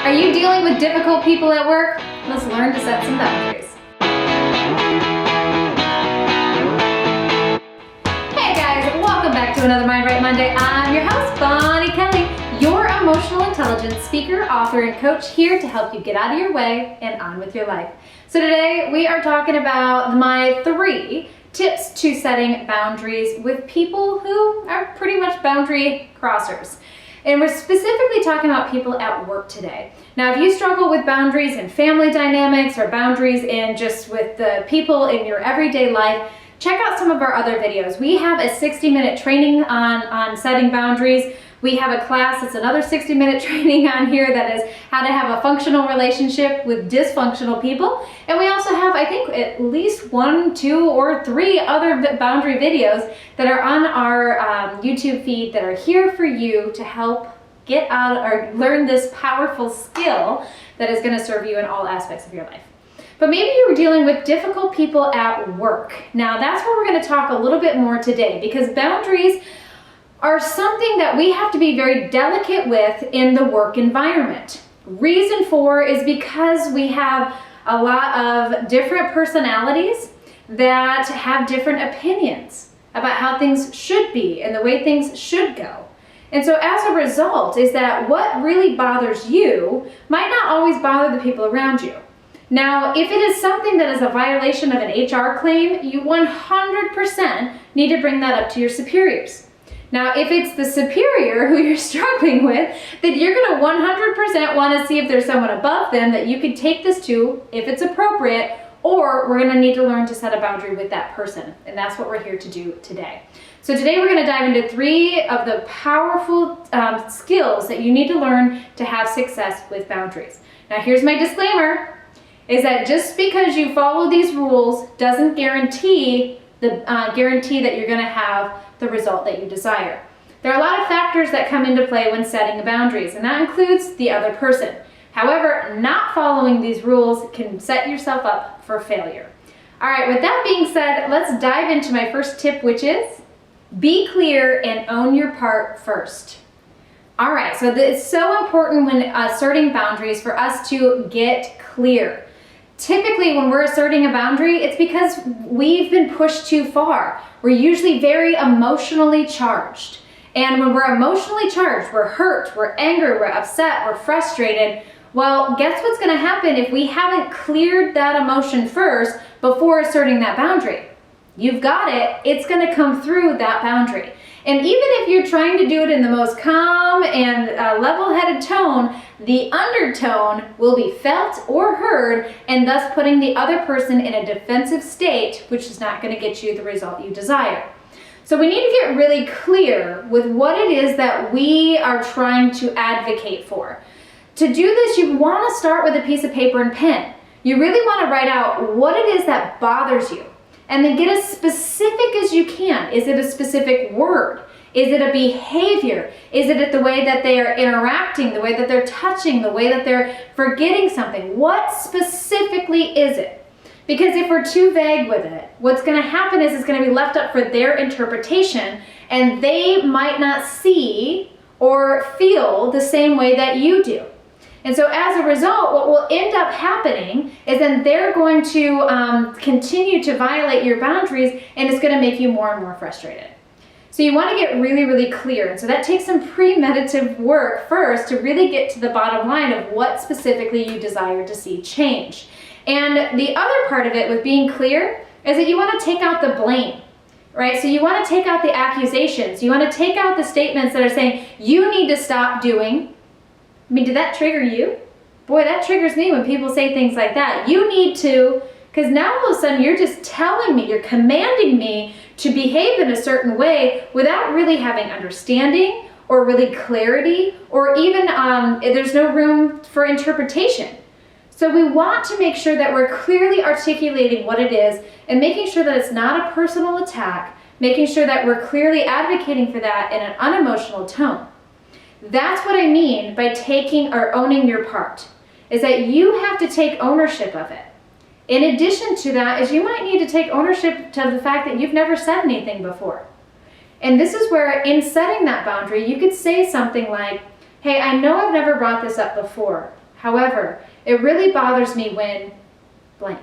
Are you dealing with difficult people at work? Let's learn to set some boundaries. Hey guys, welcome back to another Mind Right Monday. I'm your host, Bonnie Kelly, your emotional intelligence speaker, author, and coach, here to help you get out of your way and on with your life. So today we are talking about my 3 tips to setting boundaries with people who are pretty much boundary crossers. And we're specifically talking about people at work today. Now, if you struggle with boundaries in family dynamics or boundaries in just with the people in your everyday life, check out some of our other videos. We have a 60-minute training on setting boundaries. We have a class that's another 60-minute training on here that is how to have a functional relationship with dysfunctional people. And we also have, I think, at least 1, 2, or 3 other boundary videos that are on our YouTube feed that are here for you to help get out or learn this powerful skill that is going to serve you in all aspects of your life. But maybe you're dealing with difficult people at work. Now, that's where we're going to talk a little bit more today, because boundaries are something that we have to be very delicate with in the work environment. Reason for is because we have a lot of different personalities that have different opinions about how things should be and the way things should go. And so as a result is that what really bothers you might not always bother the people around you. Now, if it is something that is a violation of an HR claim, you 100% need to bring that up to your superiors. Now, if it's the superior who you're struggling with, then you're going to 100% want to see if there's someone above them that you could take this to if it's appropriate, or we're going to need to learn to set a boundary with that person. And that's what we're here to do today. So today we're going to dive into 3 of the powerful skills that you need to learn to have success with boundaries. Now, here's my disclaimer, is that just because you follow these rules doesn't guarantee that you're going to have the result that you desire. There are a lot of factors that come into play when setting the boundaries, and that includes the other person. However, not following these rules can set yourself up for failure. All right, with that being said, let's dive into my first tip, which is be clear and own your part first. All right, so it's so important when asserting boundaries for us to get clear. Typically, when we're asserting a boundary, it's because we've been pushed too far. We're usually very emotionally charged. And when we're emotionally charged, we're hurt, we're angry, we're upset, we're frustrated. Well, guess what's going to happen if we haven't cleared that emotion first before asserting that boundary? You've got it. It's going to come through that boundary. And even if you're trying to do it in the most calm and level-headed tone, the undertone will be felt or heard, and thus putting the other person in a defensive state, which is not going to get you the result you desire. So we need to get really clear with what it is that we are trying to advocate for. To do this, you want to start with a piece of paper and pen. You really want to write out what it is that bothers you. And then get as specific as you can. Is it a specific word? Is it a behavior? Is it the way that they are interacting, the way that they're touching, the way that they're forgetting something? What specifically is it? Because if we're too vague with it, what's going to happen is it's going to be left up for their interpretation, and they might not see or feel the same way that you do. And so as a result, what will end up happening is then they're going to continue to violate your boundaries, and it's going to make you more and more frustrated. So you want to get really, really clear. And so that takes some premeditative work first to really get to the bottom line of what specifically you desire to see change. And the other part of it with being clear is that you want to take out the blame. Right? So you want to take out the accusations. You want to take out the statements that are saying, you need to stop doing. I mean, did that trigger you? Boy, that triggers me when people say things like that. You need to, because now all of a sudden you're just telling me, you're commanding me to behave in a certain way without really having understanding or really clarity, or even there's no room for interpretation. So we want to make sure that we're clearly articulating what it is and making sure that it's not a personal attack, making sure that we're clearly advocating for that in an unemotional tone. That's what I mean by taking or owning your part, is that you have to take ownership of it. In addition to that is you might need to take ownership to the fact that you've never said anything before. And this is where in setting that boundary, you could say something like, hey, I know I've never brought this up before. However, it really bothers me when blank.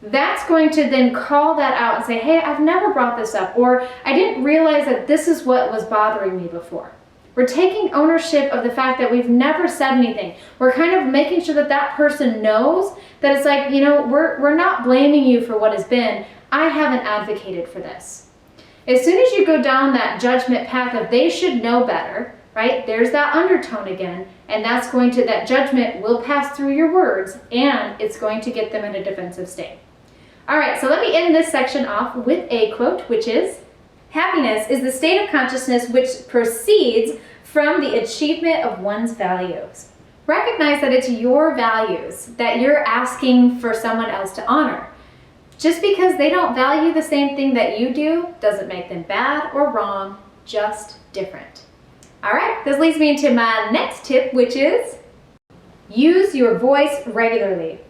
That's going to then call that out and say, hey, I've never brought this up, or I didn't realize that this is what was bothering me before. We're taking ownership of the fact that we've never said anything. We're kind of making sure that that person knows that it's like, we're not blaming you for what has been. I haven't advocated for this. As soon as you go down that judgment path of they should know better, right? There's that undertone again, and that judgment will pass through your words, and it's going to get them in a defensive state. All right, so let me end this section off with a quote, which is, happiness is the state of consciousness which proceeds from the achievement of one's values. Recognize that it's your values that you're asking for someone else to honor. Just because they don't value the same thing that you do doesn't make them bad or wrong, just different. All right, this leads me into my next tip, which is use your voice regularly.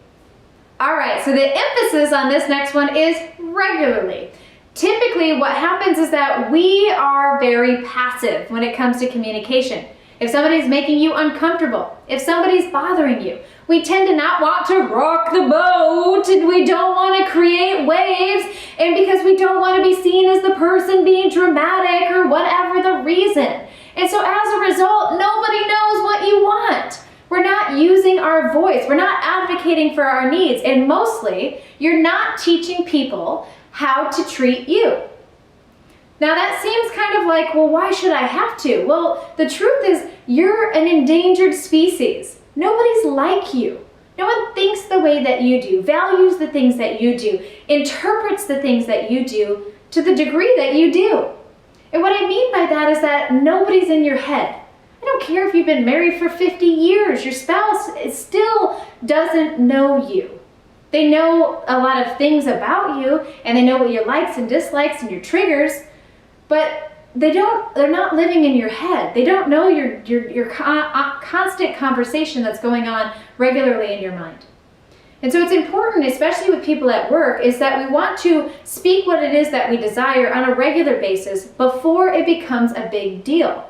All right, so the emphasis on this next one is regularly. Typically, what happens is that we are very passive when it comes to communication. If somebody's making you uncomfortable, if somebody's bothering you, we tend to not want to rock the boat, and we don't want to create waves, and because we don't want to be seen as the person being dramatic or whatever the reason. And so as a result, nobody knows what you want. We're not using our voice. We're not advocating for our needs. And mostly, you're not teaching people how to treat you. Now that seems kind of like, well, why should I have to? Well, the truth is you're an endangered species. Nobody's like you. No one thinks the way that you do, values the things that you do, interprets the things that you do to the degree that you do. And what I mean by that is that nobody's in your head. I don't care if you've been married for 50 years, your spouse still doesn't know you. They know a lot of things about you, and they know what your likes and dislikes and your triggers, but they're not living in your head. They don't know your constant conversation that's going on regularly in your mind. And so it's important, especially with people at work, is that we want to speak what it is that we desire on a regular basis before it becomes a big deal.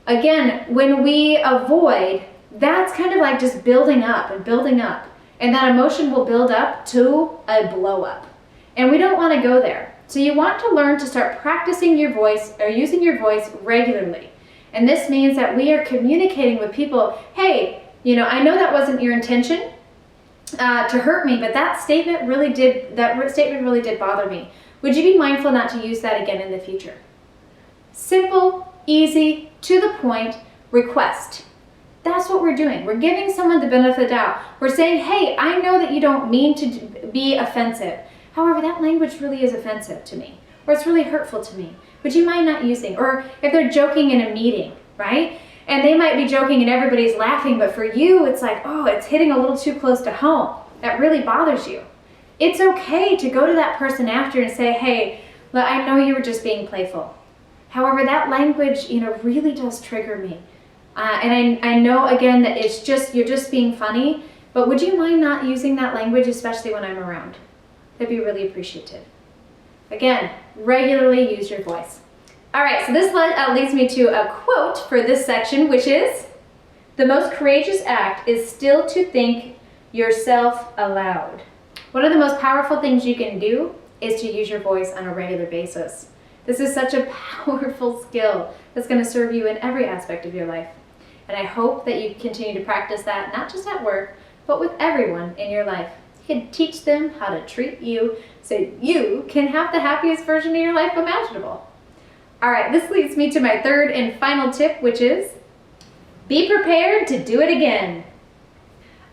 Again, when we avoid, that's kind of like just building up and building up. And that emotion will build up to a blow up. And we don't want to go there. So you want to learn to start practicing your voice or using your voice regularly. And this means that we are communicating with people, hey, I know that wasn't your intention to hurt me, but that statement really did bother me. Would you be mindful not to use that again in the future? Simple, easy, to the point request. That's what we're doing. We're giving someone the benefit of the doubt. We're saying, hey, I know that you don't mean to be offensive. However, that language really is offensive to me, or it's really hurtful to me. Would you mind not using? Or if they're joking in a meeting, right? And they might be joking and everybody's laughing, but for you, it's like, oh, it's hitting a little too close to home. That really bothers you. It's okay to go to that person after and say, hey, look, I know you were just being playful. However, that language, really does trigger me. And I know, again, that you're just being funny, but would you mind not using that language, especially when I'm around? That'd be really appreciative. Again, regularly use your voice. All right, so this leads me to a quote for this section, which is, the most courageous act is still to think yourself aloud. One of the most powerful things you can do is to use your voice on a regular basis. This is such a powerful skill that's going to serve you in every aspect of your life. And I hope that you continue to practice that, not just at work, but with everyone in your life. You can teach them how to treat you so you can have the happiest version of your life imaginable. All right, this leads me to my third and final tip, which is be prepared to do it again.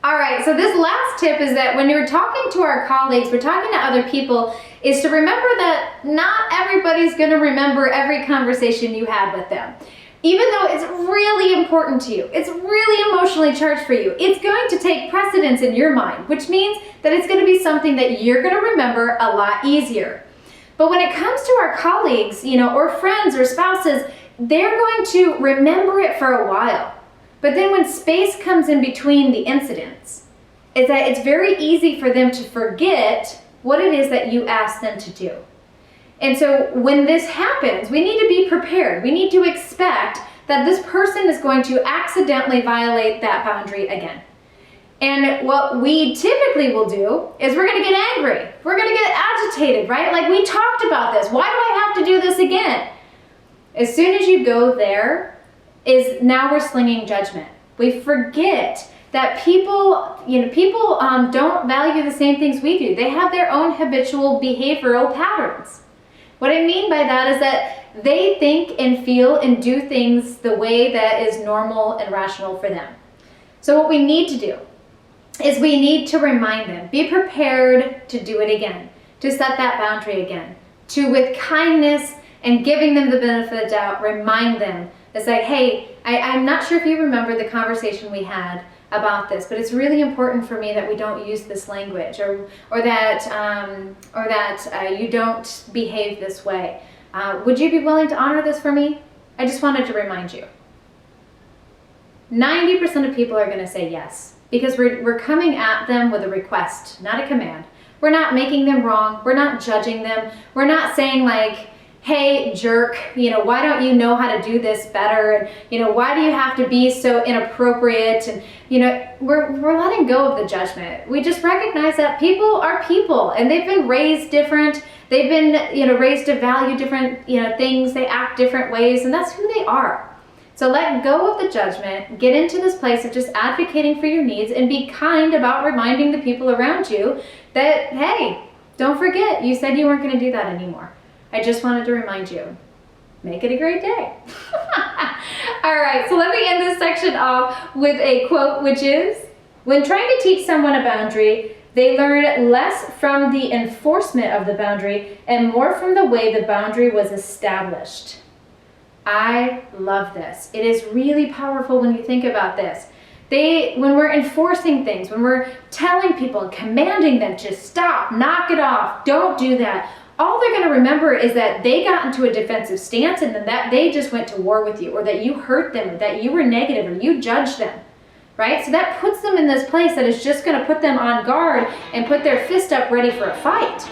All right, so this last tip is that when you're talking to our colleagues, we're talking to other people, is to remember that not everybody's going to remember every conversation you had with them. Even though it's really important to you, it's really emotionally charged for you, it's going to take precedence in your mind, which means that it's going to be something that you're going to remember a lot easier. But when it comes to our colleagues, or friends or spouses, they're going to remember it for a while. But then when space comes in between the incidents, it's very easy for them to forget what it is that you asked them to do. And so when this happens, we need to be prepared. We need to expect that this person is going to accidentally violate that boundary again. And what we typically will do is we're going to get angry. We're going to get agitated, right? Like, we talked about this. Why do I have to do this again? As soon as you go there, now we're slinging judgment. We forget that people don't value the same things we do. They have their own habitual behavioral patterns. What I mean by that is that they think and feel and do things the way that is normal and rational for them. So what we need to do is we need to remind them, be prepared to do it again, to set that boundary again, to, with kindness and giving them the benefit of the doubt, remind them. It's like, hey, I'm not sure if you remember the conversation we had about this, but it's really important for me that we don't use this language, or that you don't behave this way. Would you be willing to honor this for me? I just wanted to remind you. 90% of people are going to say yes, because we're coming at them with a request, not a command. We're not making them wrong. We're not judging them. We're not saying like, hey, jerk, why don't you know how to do this better? And, why do you have to be so inappropriate? And, we're letting go of the judgment. We just recognize that people are people, and they've been raised different. They've been, raised to value different, things. They act different ways, and that's who they are. So let go of the judgment, get into this place of just advocating for your needs, and be kind about reminding the people around you that, hey, don't forget, you said you weren't going to do that anymore. I just wanted to remind you. Make it a great day. All right, so let me end this section off with a quote, which is, when trying to teach someone a boundary, they learn less from the enforcement of the boundary and more from the way the boundary was established. I love this. It is really powerful when you think about this. When we're enforcing things, when we're telling people and commanding them to stop, knock it off, don't do that, all they're going to remember is that they got into a defensive stance and then that they just went to war with you, or that you hurt them, or that you were negative, or you judged them, right? So that puts them in this place that is just going to put them on guard and put their fist up ready for a fight.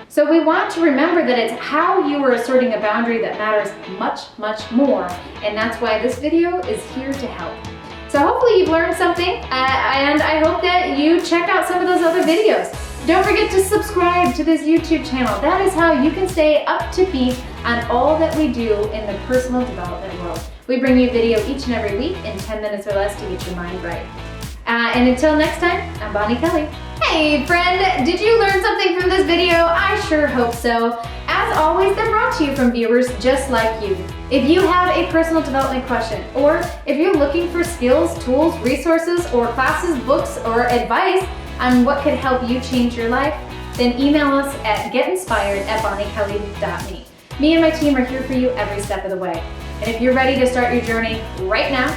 So we want to remember that it's how you are asserting a boundary that matters much, much more. And that's why this video is here to help. So hopefully you've learned something, and I hope that you check out some of those other videos. Don't forget to subscribe to this YouTube channel. That is how you can stay up to speed on all that we do in the personal development world. We bring you video each and every week in 10 minutes or less to get your mind right. And until next time, I'm Bonnie Kelly. Hey friend, did you learn something from this video? I sure hope so. As always, they're brought to you from viewers just like you. If you have a personal development question, or if you're looking for skills, tools, resources, or classes, books, or advice on what could help you change your life, then email us at getinspired@bonniekelly.me. Me and my team are here for you every step of the way. And if you're ready to start your journey right now,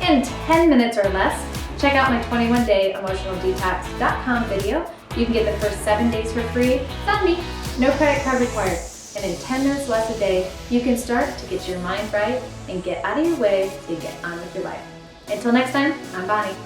in 10 minutes or less, check out my 21-day emotionaldetox.com video. You can get the first 7 days for free. It's on me, no credit card required. And in 10 minutes less a day, you can start to get your mind right and get out of your way so you get on with your life. Until next time, I'm Bonnie.